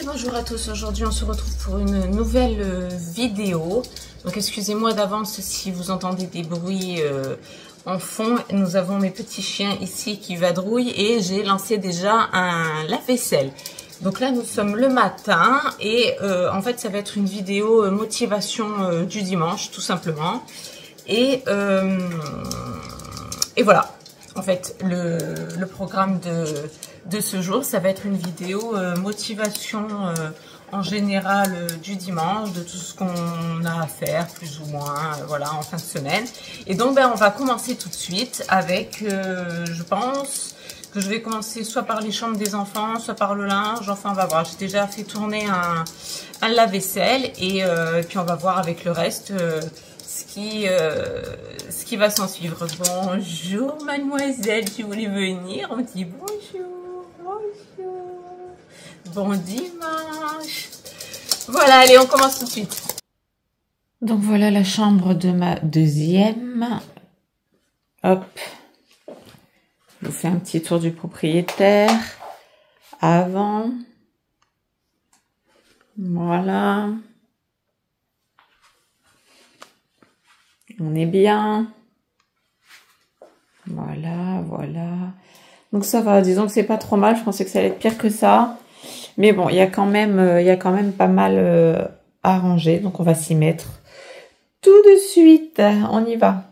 Bonjour à tous, aujourd'hui on se retrouve pour une nouvelle vidéo. Donc excusez-moi d'avance si vous entendez des bruits en fond. Nous avons mes petits chiens ici qui vadrouillent et j'ai lancé déjà un lave-vaisselle. Donc là nous sommes le matin et en fait ça va être une vidéo motivation du dimanche tout simplement. Et voilà, en fait le programme de ce jour, ça va être une vidéo motivation en général du dimanche, de tout ce qu'on a à faire plus ou moins, voilà, en fin de semaine. Et donc on va commencer tout de suite avec, je pense que je vais commencer soit par les chambres des enfants, soit par le linge, enfin on va voir. J'ai déjà fait tourner un lave-vaisselle et puis on va voir avec le reste ce qui va s'en suivre. Bonjour mademoiselle, tu voulais venir? On dit bonjour. Bon dimanche. Voilà, allez, on commence tout de suite. Donc voilà la chambre de ma deuxième. Hop. Je vous fais un petit tour du propriétaire. Avant. Voilà. On est bien. Voilà, voilà. Donc ça va, disons que c'est pas trop mal. Je pensais que ça allait être pire que ça. Mais bon, il y a quand même pas mal à ranger. Donc on va s'y mettre tout de suite. On y va.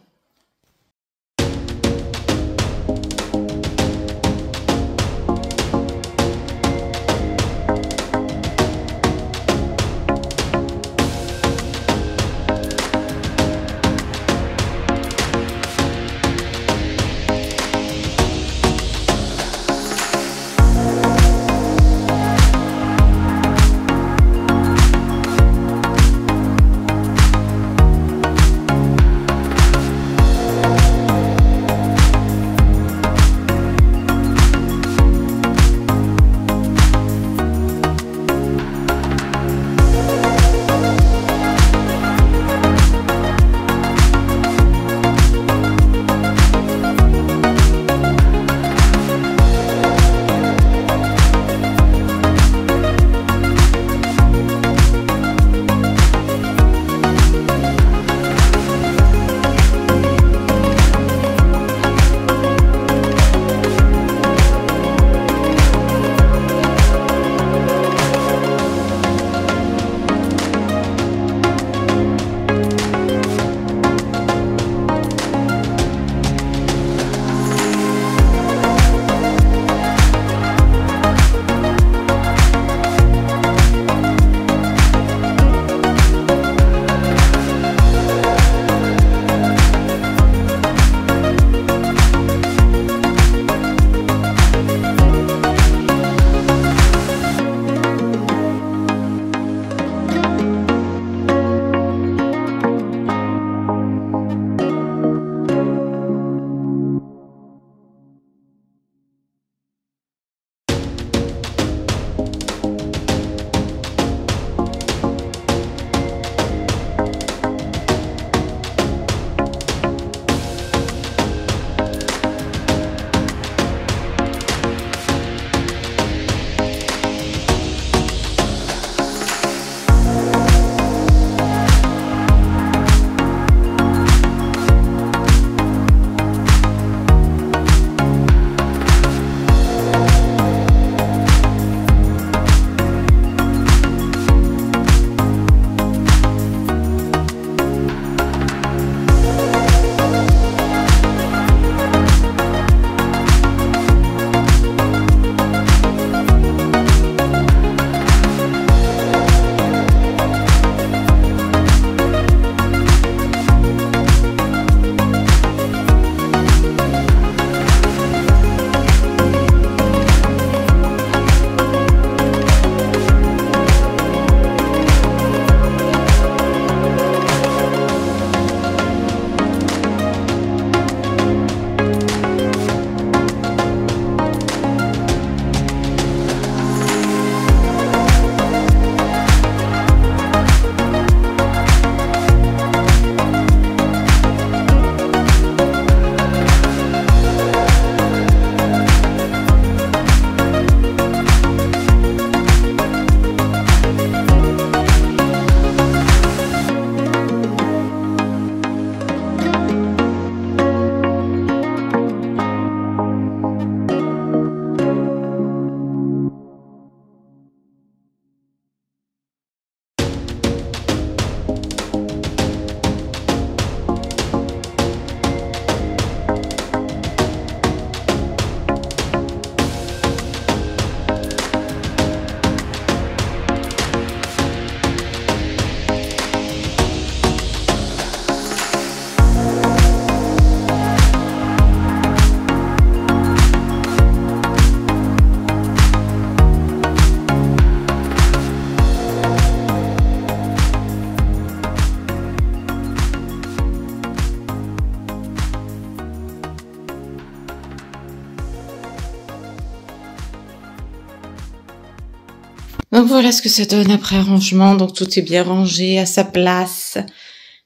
Donc voilà ce que ça donne après rangement. Donc tout est bien rangé à sa place,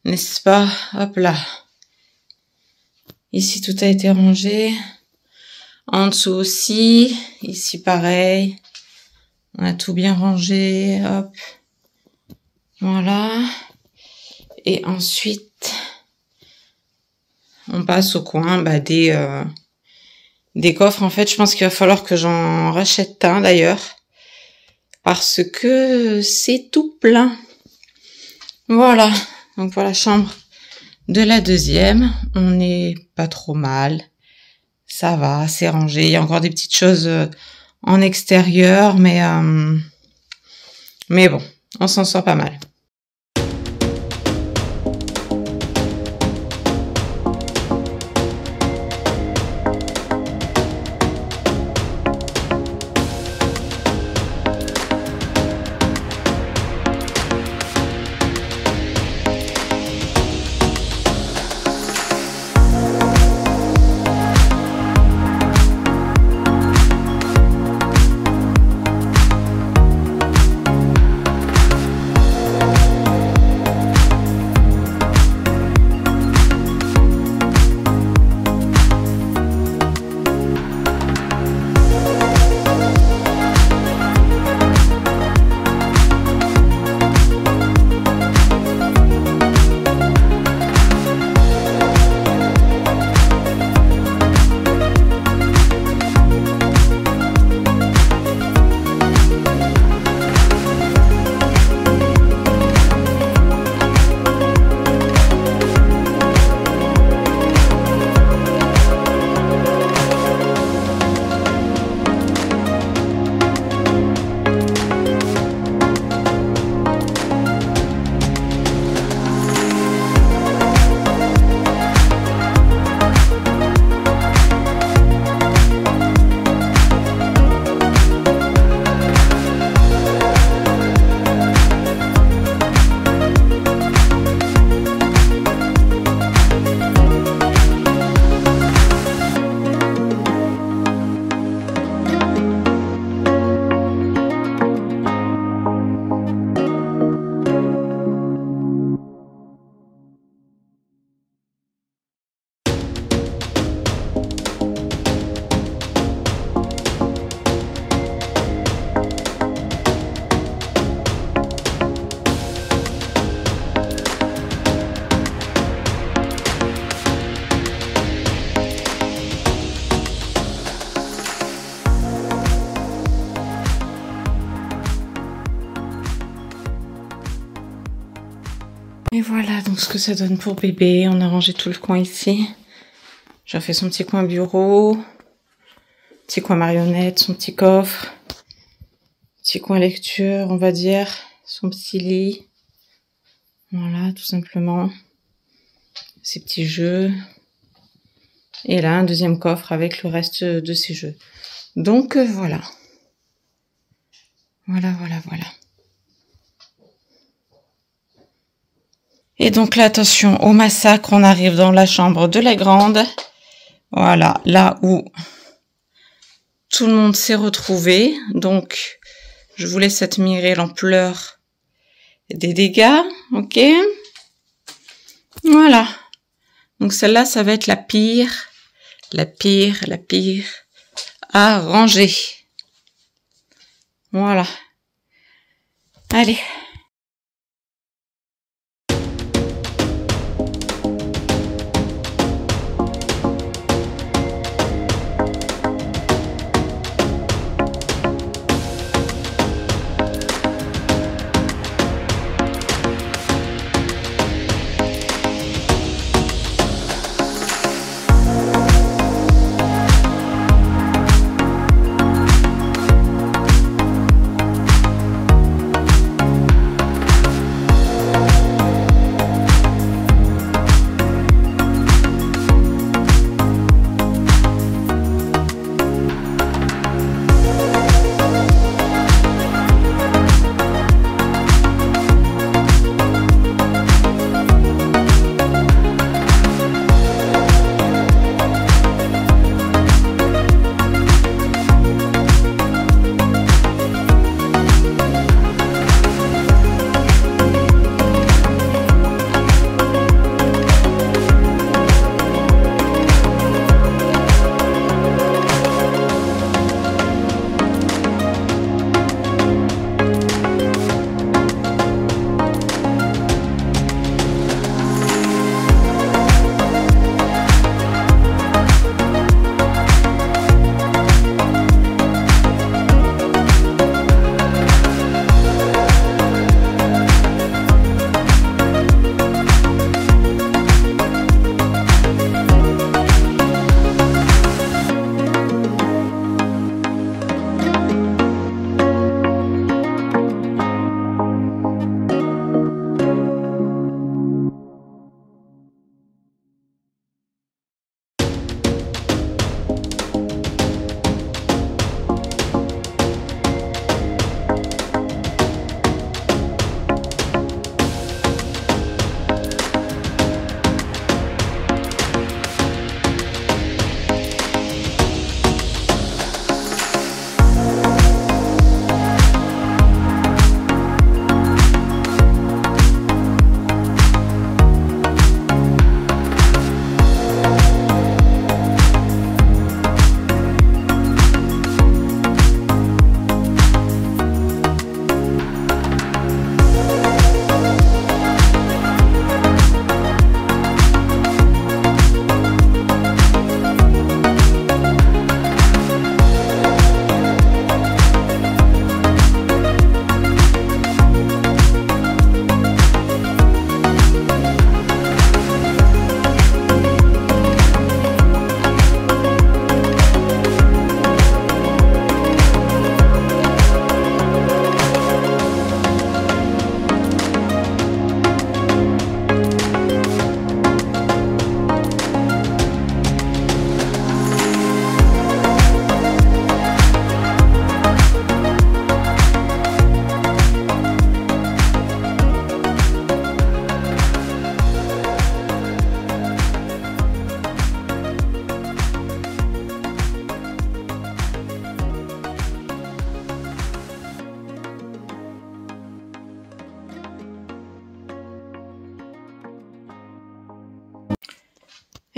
n'est-ce pas? Hop là. Ici tout a été rangé. En dessous aussi. Ici pareil. On a tout bien rangé. Hop. Voilà. Et ensuite, on passe au coin des coffres. En fait, je pense qu'il va falloir que j'en rachète un d'ailleurs. Parce que c'est tout plein. Voilà. Donc voilà, chambre de la deuxième. On n'est pas trop mal. Ça va, c'est rangé. Il y a encore des petites choses en extérieur, mais bon, on s'en sort pas mal. Et voilà donc ce que ça donne pour bébé. On a rangé tout le coin ici. J'ai fait son petit coin bureau, petit coin marionnette, son petit coffre, petit coin lecture, on va dire, son petit lit. Voilà, tout simplement. Ses petits jeux. Et là, un deuxième coffre avec le reste de ses jeux. Donc voilà. Voilà. Et donc là, attention au massacre, on arrive dans la chambre de la grande. Voilà, là où tout le monde s'est retrouvé. Donc, je vous laisse admirer l'ampleur des dégâts, ok? Voilà. Donc celle-là, ça va être la pire à ranger. Voilà. Allez.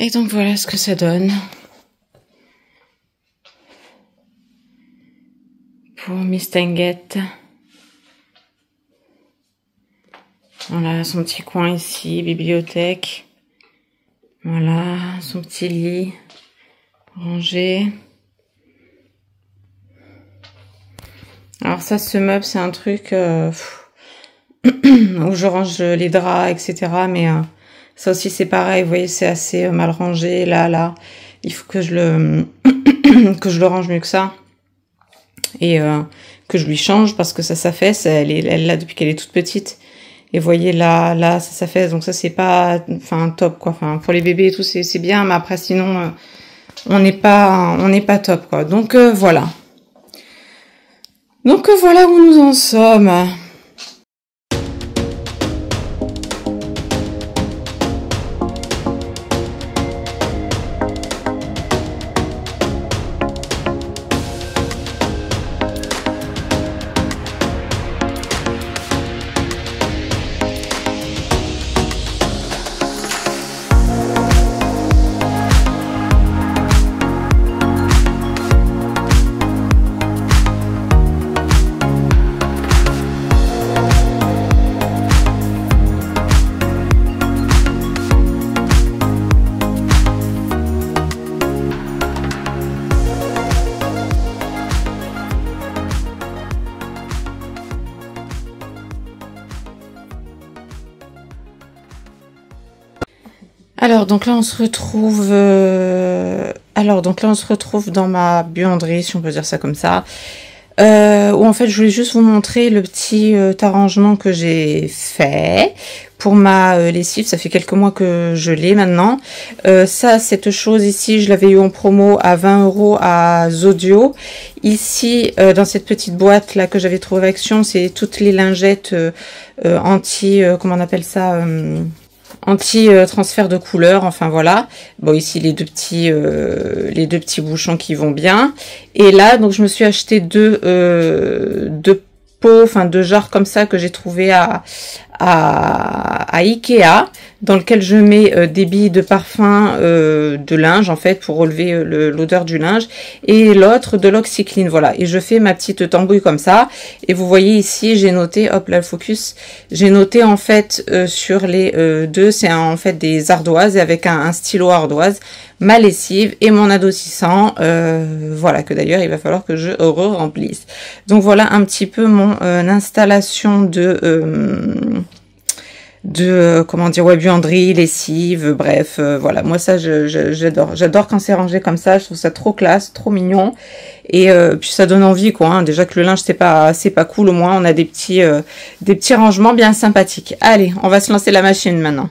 Et donc voilà ce que ça donne pour Miss Tanguette. Voilà son petit coin ici, bibliothèque. Voilà son petit lit rangé. Alors ça, ce meuble, c'est un truc où je range les draps, etc. Mais ça aussi, c'est pareil. Vous voyez, c'est assez mal rangé. Là. Il faut que je le que je le range mieux que ça. Et que je lui change parce que ça s'affaisse. Elle est là depuis qu'elle est toute petite. Et vous voyez, là, ça s'affaisse. Donc ça, c'est pas top, quoi. Enfin, pour les bébés et tout, c'est bien. Mais après, sinon, on n'est pas top, quoi. Donc, voilà. Donc voilà où nous en sommes. Alors donc là on se retrouve dans ma buanderie, si on peut dire ça comme ça, où en fait je voulais juste vous montrer le petit arrangement que j'ai fait pour ma lessive. Ça fait quelques mois que je l'ai maintenant. Cette chose ici, je l'avais eu en promo à 20 € à Zodio. Ici, dans cette petite boîte là que j'avais trouvé Action, c'est toutes les lingettes anti, comment on appelle ça, anti-transfert de couleur, enfin voilà. Bon, ici les deux petits bouchons qui vont bien. Et là, donc je me suis acheté deux pots, enfin deux jarres comme ça que j'ai trouvé à Ikea, dans lequel je mets des billes de parfum de linge en fait pour relever l'odeur du linge, et l'autre de l'oxycline. Voilà, et je fais ma petite tambouille comme ça. Et vous voyez ici, j'ai noté, hop là le focus, j'ai noté en fait sur les deux, c'est en fait des ardoises, et avec un stylo ardoise, ma lessive et mon adoucissant, voilà, que d'ailleurs il va falloir que je remplisse. Donc voilà un petit peu mon installation de comment dire, buanderie, lessive, bref, voilà. Moi ça j'adore quand c'est rangé comme ça. Je trouve ça trop classe, trop mignon, et puis ça donne envie, quoi, hein. Déjà que le linge c'est pas cool, au moins on a des petits rangements bien sympathiques. Allez, on va se lancer la machine maintenant.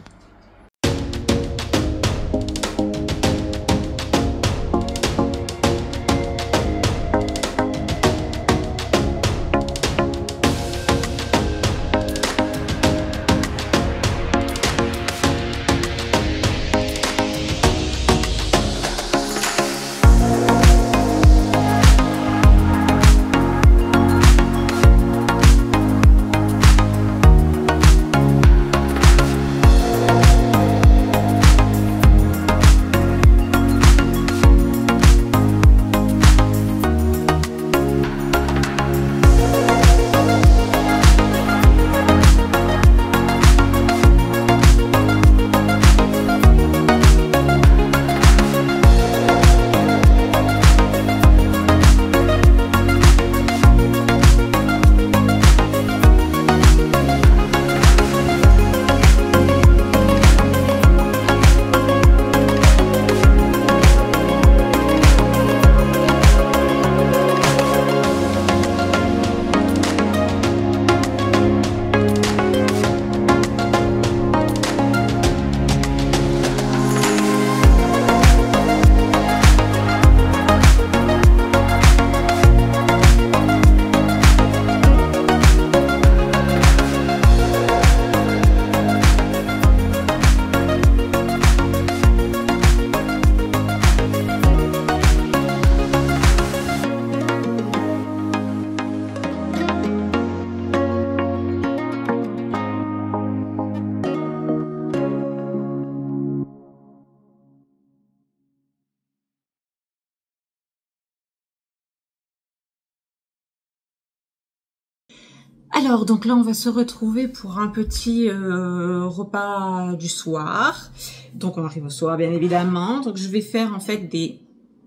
Alors, donc là, on va se retrouver pour un petit repas du soir. Donc, on arrive au soir, bien évidemment. Donc, je vais faire en fait des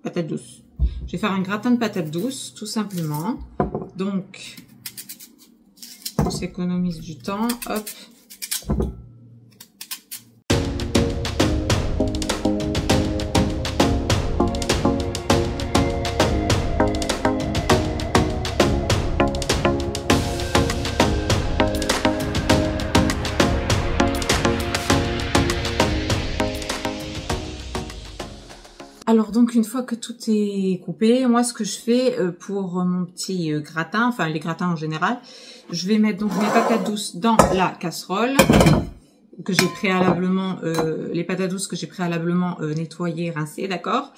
patates douces. Je vais faire un gratin de patates douces, tout simplement. Donc, on s'économise du temps. Hop. Alors donc une fois que tout est coupé, moi ce que je fais pour mon petit gratin, enfin les gratins en général, je vais mettre donc mes patates douces dans la casserole que j'ai préalablement, les patates douces que j'ai préalablement nettoyées, rincées, d'accord.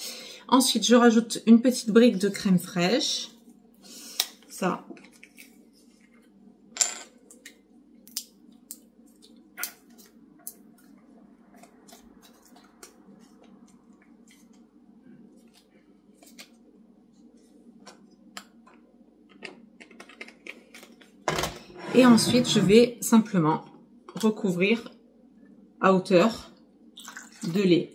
Ensuite je rajoute une petite brique de crème fraîche, ça. Et ensuite, je vais simplement recouvrir à hauteur de lait.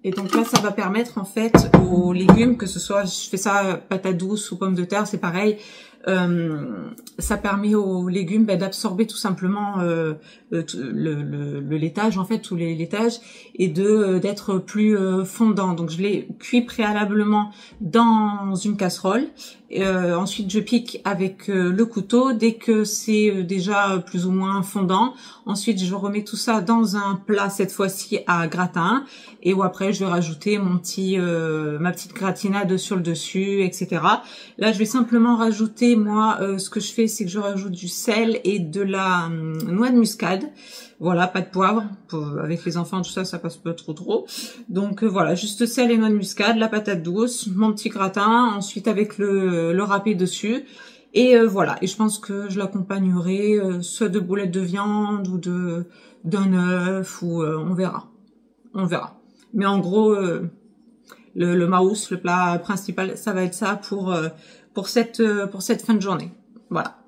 Et donc là, ça va permettre en fait aux légumes, que ce soit, je fais ça patates douces ou pommes de terre, c'est pareil. Ça permet aux légumes d'absorber tout simplement le laitage, en fait, tous les laitages, et d'être plus fondant. Donc je les cuis préalablement dans une casserole. Ensuite, je pique avec le couteau dès que c'est déjà plus ou moins fondant. Ensuite, je remets tout ça dans un plat, cette fois-ci à gratin, et où après je vais rajouter mon ma petite gratinade sur le dessus, etc. Là, je vais simplement rajouter, moi, ce que je fais, c'est que je rajoute du sel et de la noix de muscade. Voilà, pas de poivre. Avec les enfants, tout ça, ça passe pas trop. Donc voilà, juste sel et noix de muscade, la patate douce, mon petit gratin, ensuite avec le râpé dessus. Et voilà, et je pense que je l'accompagnerai soit de boulettes de viande ou d'un œuf, ou on verra. On verra. Mais en gros, le maous, le plat principal, ça va être ça pour cette fin de journée. Voilà.